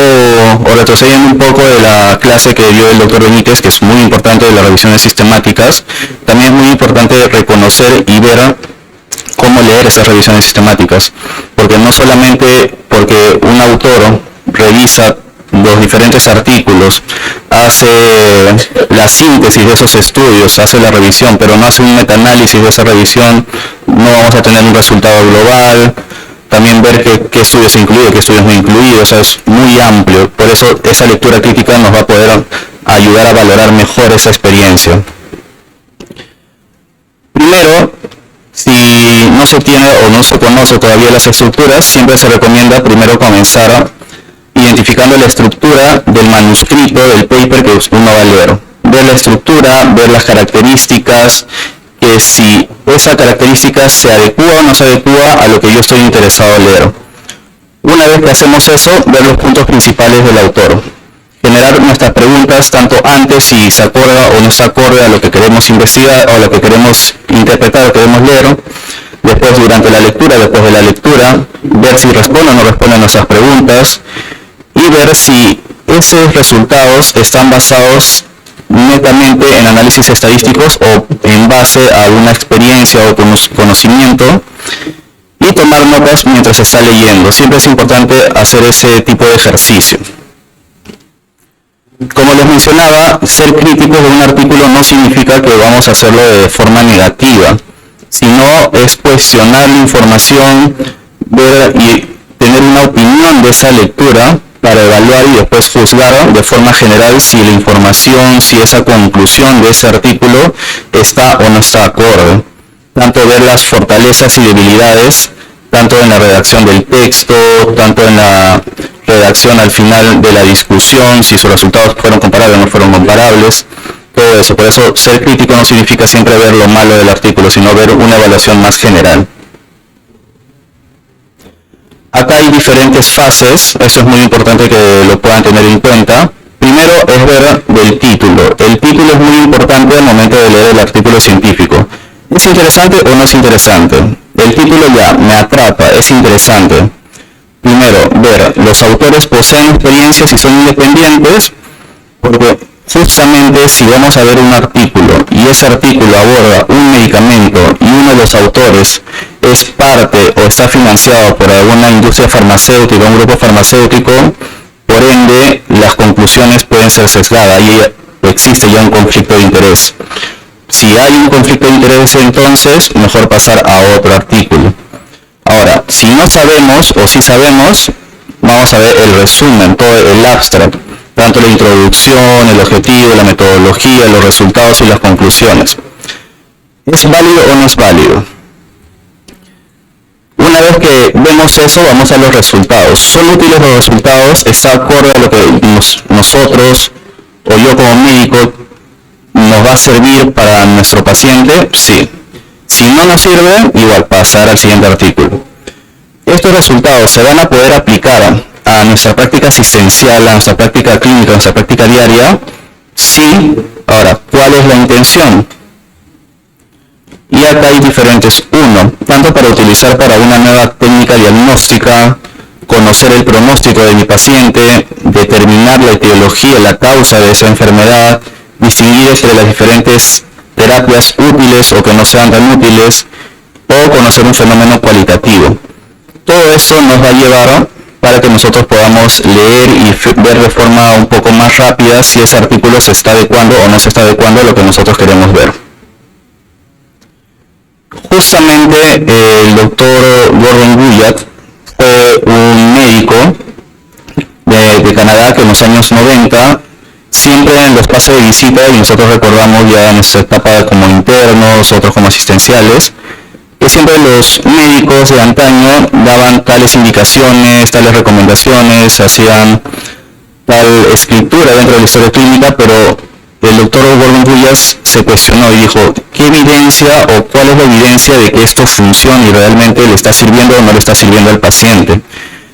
o retrocediendo un poco de la clase que dio el doctor Benítez, que es muy importante de las revisiones sistemáticas, también es muy importante reconocer y ver cómo leer esas revisiones sistemáticas, porque no solamente porque un autor revisa los diferentes artículos, hace la síntesis de esos estudios, hace la revisión, pero no hace un metaanálisis de esa revisión, no vamos a tener un resultado global. También ver qué estudios se incluyen, qué estudios no incluidos, o sea, es muy amplio. Por eso esa lectura crítica nos va a poder ayudar a valorar mejor esa experiencia. Primero, si no se tiene o no se conoce todavía las estructuras, siempre se recomienda primero comenzar identificando la estructura del manuscrito, del paper que uno va a leer. Ver la estructura, ver las características, que si esa característica se adecua o no se adecua a lo que yo estoy interesado en leer. Una vez que hacemos eso, ver los puntos principales del autor. Generar nuestras preguntas tanto antes si se acorda o no se acorde a lo que queremos investigar o a lo que queremos interpretar o queremos leer. Después durante la lectura, después de la lectura, ver si responde o no responde a nuestras preguntas y ver si esos resultados están basados netamente en análisis estadísticos o en base a una experiencia o conocimiento, y tomar notas mientras se está leyendo. Siempre es importante hacer ese tipo de ejercicio. Como les mencionaba, ser críticos de un artículo no significa que vamos a hacerlo de forma negativa, sino es cuestionar la información, ver y tener una opinión de esa lectura para evaluar y después juzgar de forma general si la información, si esa conclusión de ese artículo está o no está acorde. Tanto ver las fortalezas y debilidades, tanto en la redacción del texto, tanto en la redacción al final de la discusión, si sus resultados fueron comparables o no fueron comparables, todo eso. Por eso ser crítico no significa siempre ver lo malo del artículo, sino ver una evaluación más general. Acá hay diferentes fases, eso es muy importante que lo puedan tener en cuenta. Primero es ver del título. El título es muy importante al momento de leer el artículo científico. ¿Es interesante o no es interesante? El título ya me atrapa, es interesante. Primero, ver, los autores poseen experiencias y son independientes, porque justamente si vamos a ver un artículo y ese artículo aborda un medicamento y uno de los autores es parte o está financiado por alguna industria farmacéutica, un grupo farmacéutico, por ende las conclusiones pueden ser sesgadas y existe ya un conflicto de interés. Si hay un conflicto de interés, entonces mejor pasar a otro artículo. Ahora, si no sabemos o si sabemos, vamos a ver el resumen, todo el abstract. tanto la introducción, el objetivo, la metodología, los resultados y las conclusiones. ¿Es válido o no es válido? Una vez que vemos eso, vamos a los resultados. ¿Son útiles los resultados? ¿Está acorde a lo que nosotros o yo como médico nos va a servir para nuestro paciente? Sí. Si no nos sirve, igual pasar al siguiente artículo. Estos resultados se van a poder aplicar a nuestra práctica asistencial, a nuestra práctica clínica, a nuestra práctica diaria. Sí. Ahora, ¿cuál es la intención? Y acá hay diferentes. Uno, tanto para utilizar para una nueva técnica diagnóstica, conocer el pronóstico de mi paciente, determinar la etiología, la causa de esa enfermedad, distinguir entre las diferentes terapias útiles o que no sean tan útiles, o conocer un fenómeno cualitativo. Todo eso nos va a llevar para que nosotros podamos leer y ver de forma un poco más rápida si ese artículo se está adecuando o no se está adecuando a lo que nosotros queremos ver. Justamente el doctor Gordon Guyatt fue un médico de Canadá que en los años 90, siempre en los pases de visita, y nosotros recordamos ya en esta etapa como internos, otros como asistenciales, que siempre los médicos de antaño daban tales indicaciones, tales recomendaciones, hacían tal escritura dentro de la historia clínica, pero el doctor Gordon Guyatt se cuestionó y dijo, ¿qué evidencia o cuál es la evidencia de que esto funcione y realmente le está sirviendo o no le está sirviendo al paciente?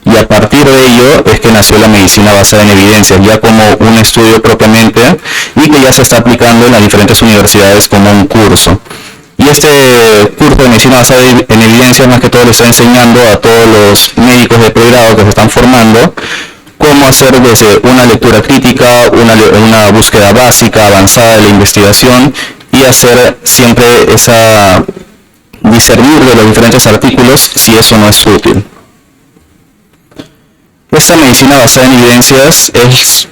Y a partir de ello es que nació la medicina basada en evidencias, ya como un estudio propiamente, y que ya se está aplicando en las diferentes universidades como un curso. Y este curso de medicina basada en evidencias más que todo le está enseñando a todos los médicos de pregrado que se están formando cómo hacer desde una lectura crítica, una búsqueda básica, avanzada de la investigación, y hacer siempre esa discernir de los diferentes artículos si eso no es útil. Esta medicina basada en evidencias,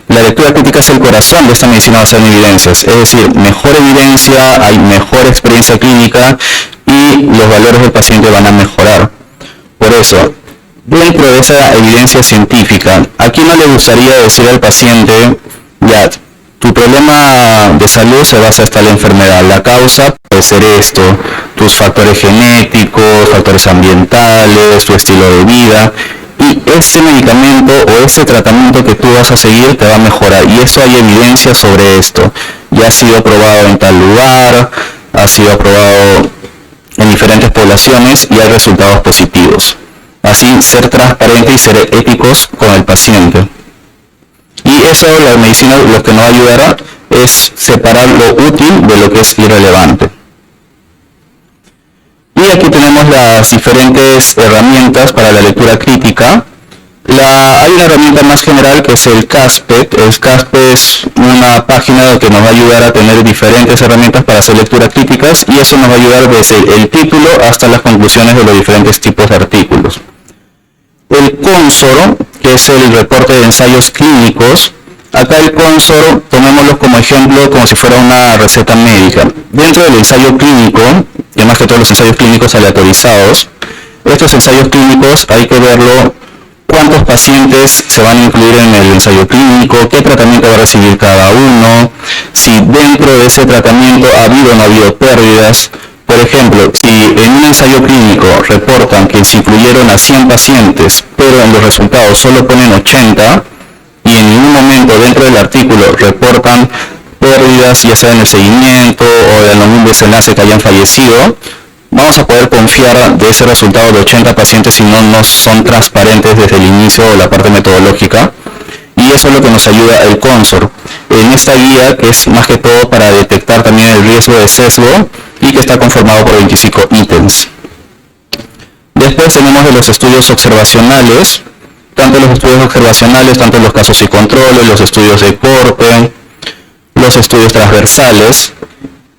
la lectura crítica es el corazón de esta medicina basada en evidencias, es decir, mejor evidencia, hay mejor experiencia clínica y los valores del paciente van a mejorar. Por eso, dentro de esa evidencia científica, ¿a quién no le gustaría decir al paciente, ya, tu problema de salud se basa en la enfermedad, la causa puede ser esto, tus factores genéticos, factores ambientales, tu estilo de vida, y ese medicamento o ese tratamiento que tú vas a seguir te va a mejorar, y eso hay evidencia sobre esto, ya ha sido probado en tal lugar, ha sido aprobado en diferentes poblaciones y hay resultados positivos. Así, ser transparente y ser éticos con el paciente. Y eso, la medicina, lo que nos ayudará es separar lo útil de lo que es irrelevante. Y aquí tenemos las diferentes herramientas para la lectura crítica. Hay una herramienta más general que es el CASPET. El CASPET es una página que nos va a ayudar a tener diferentes herramientas para hacer lecturas críticas, y eso nos va a ayudar desde el título hasta las conclusiones de los diferentes tipos de artículos. El CONSOR, que es el reporte de ensayos clínicos. Acá el CONSOR, tomémoslo como ejemplo, como si fuera una receta médica. Dentro del ensayo clínico, y más que todos los ensayos clínicos aleatorizados, estos ensayos clínicos hay que verlo, cuántos pacientes se van a incluir en el ensayo clínico, qué tratamiento va a recibir cada uno, si dentro de ese tratamiento ha habido o no ha habido pérdidas. Por ejemplo, si en un ensayo clínico reportan que se incluyeron a 100 pacientes, pero en los resultados solo ponen 80, y en ningún momento dentro del artículo reportan pérdidas, ya sea en el seguimiento o en algún desenlace que hayan fallecido, vamos a poder confiar de ese resultado de 80 pacientes si no son transparentes desde el inicio o la parte metodológica. Y eso es lo que nos ayuda el CONSOR en esta guía, que es más que todo para detectar también el riesgo de sesgo y que está conformado por 25 ítems. Después tenemos de los estudios observacionales, tanto los estudios observacionales, tanto los casos y controles, los estudios de corte, los estudios transversales,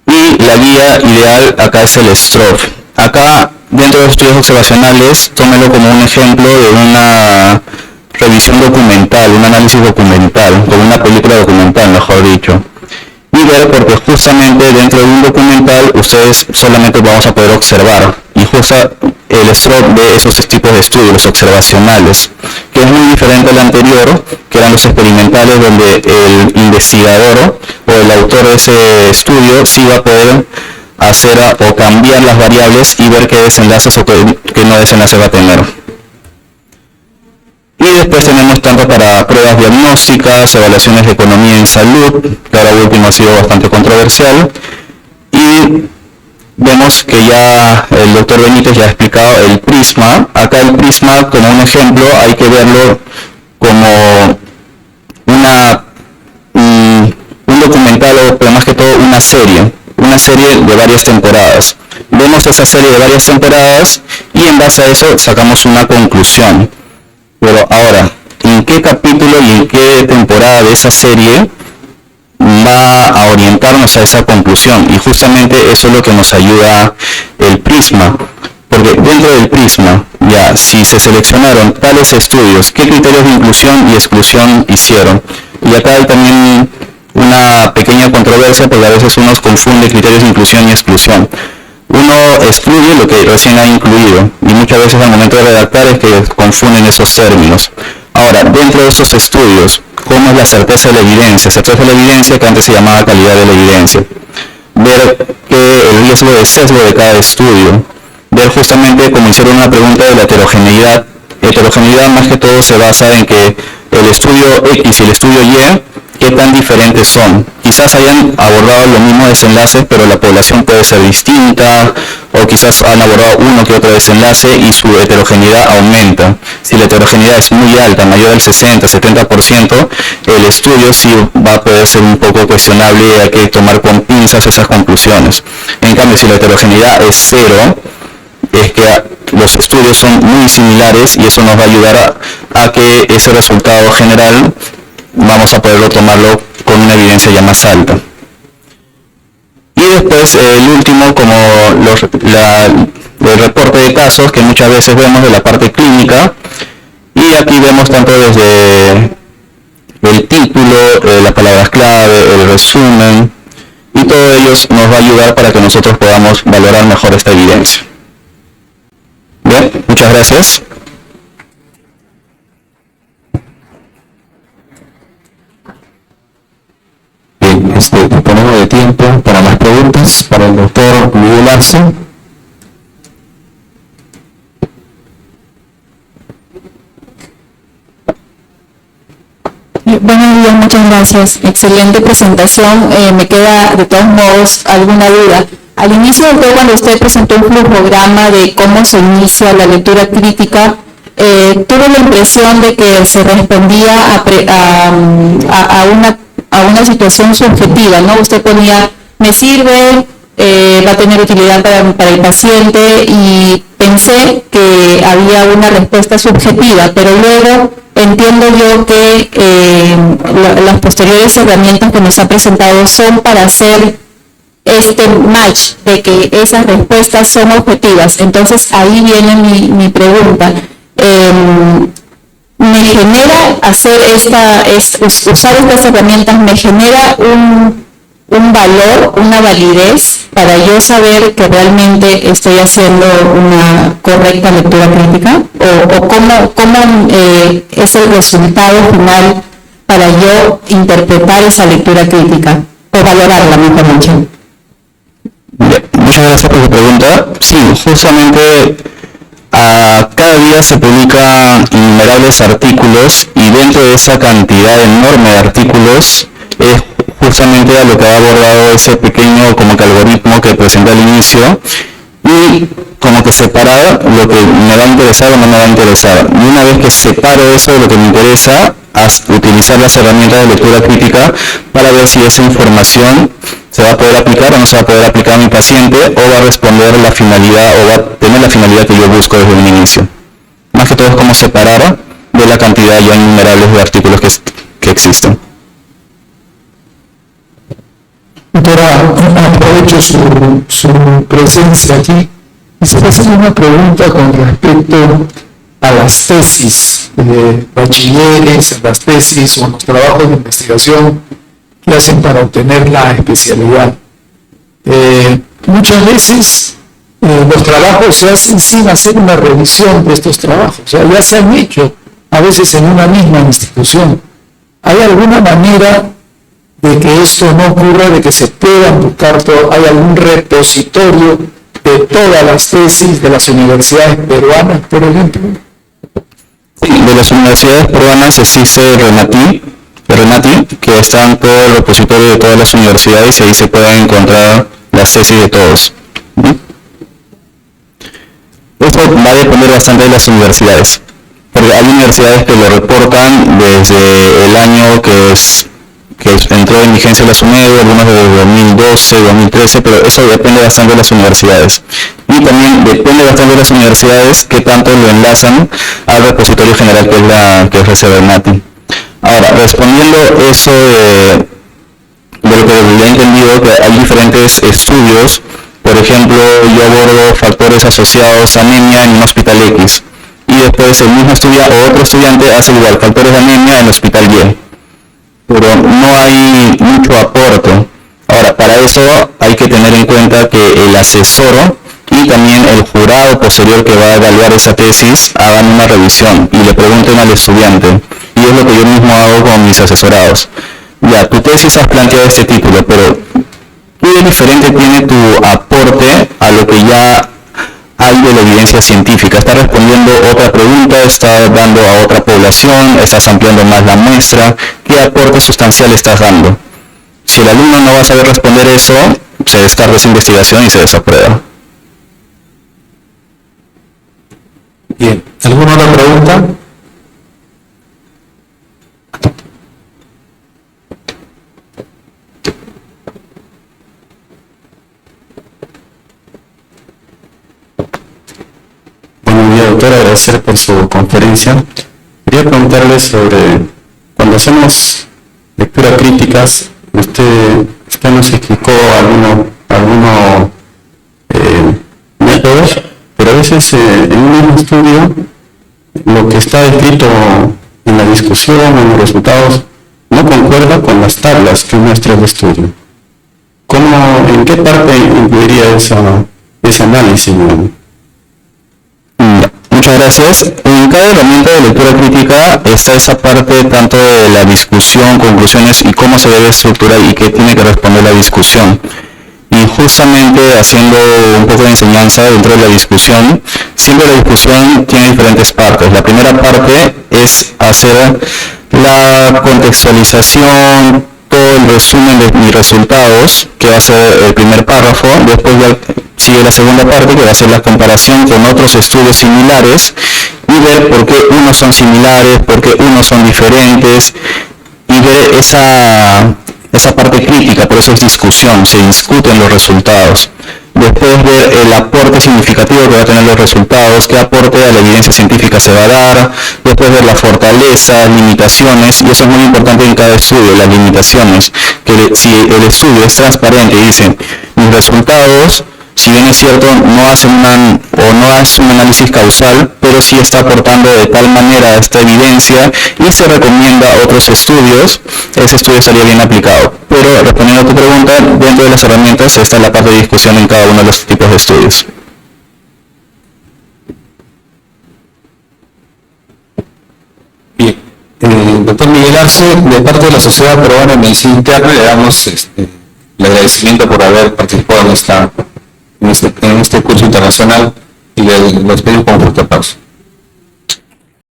y la guía ideal acá es el STROF. Acá, dentro de los estudios observacionales, tómelo como un ejemplo de una revisión documental, un análisis documental, como una película documental, mejor dicho. Y ver, porque justamente dentro de un documental ustedes solamente vamos a poder observar, y el SROP de esos tipos de estudios, los observacionales, que es muy diferente al anterior, que eran los experimentales, donde el investigador o el autor de ese estudio sí va a poder hacer o cambiar las variables y ver qué desenlaces o qué no desenlaces va a tener. Y después tenemos tanto para pruebas diagnósticas, evaluaciones de economía en salud, que ahora último ha sido bastante controversial, y vemos que ya el doctor Benítez ya ha explicado el prisma. Acá el prisma, como un ejemplo, hay que verlo como un documental, pero más que todo una serie de varias temporadas. Vemos esa serie de varias temporadas y en base a eso sacamos una conclusión. Pero ahora, ¿en qué capítulo y en qué temporada de esa serie va a orientarnos a esa conclusión? Y justamente eso es lo que nos ayuda el prisma, porque dentro del prisma, ya, si se seleccionaron tales estudios, ¿qué criterios de inclusión y exclusión hicieron? Y acá hay también una pequeña controversia, porque a veces uno confunde criterios de inclusión y exclusión. Uno excluye lo que recién ha incluido, y muchas veces al momento de redactar es que confunden esos términos. Ahora, dentro de estos estudios, ¿cómo es la certeza de la evidencia? Certeza de la evidencia, que antes se llamaba calidad de la evidencia. Ver el riesgo de sesgo de cada estudio. Ver justamente, como hicieron una pregunta, de la heterogeneidad. Heterogeneidad más que todo se basa en que el estudio X y el estudio Y, qué tan diferentes son. Quizás hayan abordado los mismos desenlaces, pero la población puede ser distinta, o quizás han abordado uno que otro desenlace y su heterogeneidad aumenta. Si la heterogeneidad es muy alta, mayor del 60-70%, el estudio sí va a poder ser un poco cuestionable y hay que tomar con pinzas esas conclusiones. En cambio, si la heterogeneidad es cero, es que los estudios son muy similares y eso nos va a ayudar a que ese resultado general vamos a poderlo tomarlo con una evidencia ya más alta. Y después el último, como el reporte de casos que muchas veces vemos de la parte clínica, y aquí vemos tanto desde el título, las palabras clave, el resumen, y todo ello nos va a ayudar para que nosotros podamos valorar mejor esta evidencia. Bien, muchas gracias. Disponemos de tiempo para las preguntas para el doctor Miguel Arce. Buenos días, muchas gracias. Excelente presentación. Me queda de todos modos alguna duda. Al inicio del juego, cuando usted presentó un flujograma de cómo se inicia la lectura crítica, tuve la impresión de que se respondía a una situación subjetiva, ¿no? Usted ponía, me sirve, va a tener utilidad para el paciente, y pensé que había una respuesta subjetiva, pero luego entiendo yo que las posteriores herramientas que nos ha presentado son para hacer este match de que esas respuestas son objetivas. Entonces ahí viene mi pregunta. Me genera usar estas herramientas, me genera un valor, una validez para yo saber que realmente estoy haciendo una correcta lectura crítica, o cómo es el resultado final para yo interpretar esa lectura crítica o valorarla, mejor dicho. Muchas gracias por su pregunta. Sí, justamente cada día se publican innumerables artículos, y dentro de esa cantidad enorme de artículos es justamente a lo que ha abordado ese pequeño como que algoritmo que presenté al inicio, y como que separar lo que me va a interesar o no me va a interesar. Y una vez que separo eso de lo que me interesa, utilizar las herramientas de lectura crítica para ver si esa información se va a poder aplicar o no se va a poder aplicar a mi paciente, o va a responder la finalidad, o va a tener la finalidad que yo busco desde un inicio. Más que todo es como separar de la cantidad ya innumerables de artículos que existen. Doctora, aprovecho su presencia aquí y se hace una pregunta con respecto a las tesis de bachilleres, las tesis o los trabajos de investigación que hacen para obtener la especialidad. Muchas veces los trabajos se hacen sin hacer una revisión de estos trabajos, o sea, ya se han hecho a veces en una misma institución. ¿Hay alguna manera de que esto no ocurra, de que se puedan buscar todo? ¿Hay algún repositorio de todas las tesis de las universidades peruanas, por ejemplo? Sí, de las universidades peruanas existe Renati, que está en todo el repositorio de todas las universidades y ahí se pueden encontrar las tesis de todos. Esto va a depender bastante de las universidades, porque hay universidades que lo reportan desde el año que entró en vigencia la SUNEDU, algunos de 2012, 2013, pero eso depende bastante de las universidades. Y también depende bastante de las universidades que tanto lo enlazan al repositorio general que es Renati. Ahora, respondiendo eso de lo que ya he entendido, que hay diferentes estudios. Por ejemplo, yo abordo factores asociados a anemia en un hospital X, y después el mismo estudiante o otro estudiante hace igual, factores de anemia en el hospital Y. Pero no hay mucho aporte. Ahora, para eso hay que tener en cuenta que el asesor y también el jurado posterior que va a evaluar esa tesis hagan una revisión y le pregunten al estudiante. Y es lo que yo mismo hago con mis asesorados. Ya, tu tesis has planteado este título, pero ¿qué diferente tiene tu aporte a lo que ya hay de la evidencia científica? ¿Estás respondiendo otra pregunta? ¿Estás dando a otra población? ¿Estás ampliando más la muestra? ¿Qué aporte sustancial estás dando? Si el alumno no va a saber responder eso, se descarta esa investigación y se desaprueba. Bien, ¿alguna otra pregunta? Buenos días, doctor, agradecer por su conferencia. Quería preguntarle sobre, cuando hacemos lecturas críticas, usted nos explicó algunos métodos, pero a veces en un mismo estudio lo que está escrito en la discusión o en los resultados no concuerda con las tablas que muestra el estudio. ¿En qué parte incluiría ese análisis? Muchas gracias. En cada herramienta de lectura crítica está esa parte tanto de la discusión, conclusiones y cómo se debe estructurar y qué tiene que responder la discusión. Y justamente haciendo un poco de enseñanza dentro de la discusión, siempre la discusión tiene diferentes partes. La primera parte es hacer la contextualización, todo el resumen de mis resultados, que va a ser el primer párrafo. Después sigue la segunda parte, que va a ser la comparación con otros estudios similares y ver por qué unos son similares, por qué unos son diferentes, y ver esa parte crítica. Por eso es discusión, se discuten los resultados. Después ver el aporte significativo que va a tener los resultados, qué aporte a la evidencia científica se va a dar. Después ver las fortalezas, limitaciones, y eso es muy importante en cada estudio, las limitaciones. Que si el estudio es transparente y dice, mis resultados, si bien es cierto, no hace un análisis causal, pero sí está aportando de tal manera esta evidencia y se recomienda otros estudios, ese estudio estaría bien aplicado. Pero respondiendo a tu pregunta, dentro de las herramientas está la parte de discusión en cada uno de los tipos de estudios. Bien, doctor Miguel Arce, de parte de la Sociedad Peruana de Medicina Interna, le damos el agradecimiento por haber participado en este curso internacional y les pedimos con un fuerte aplauso.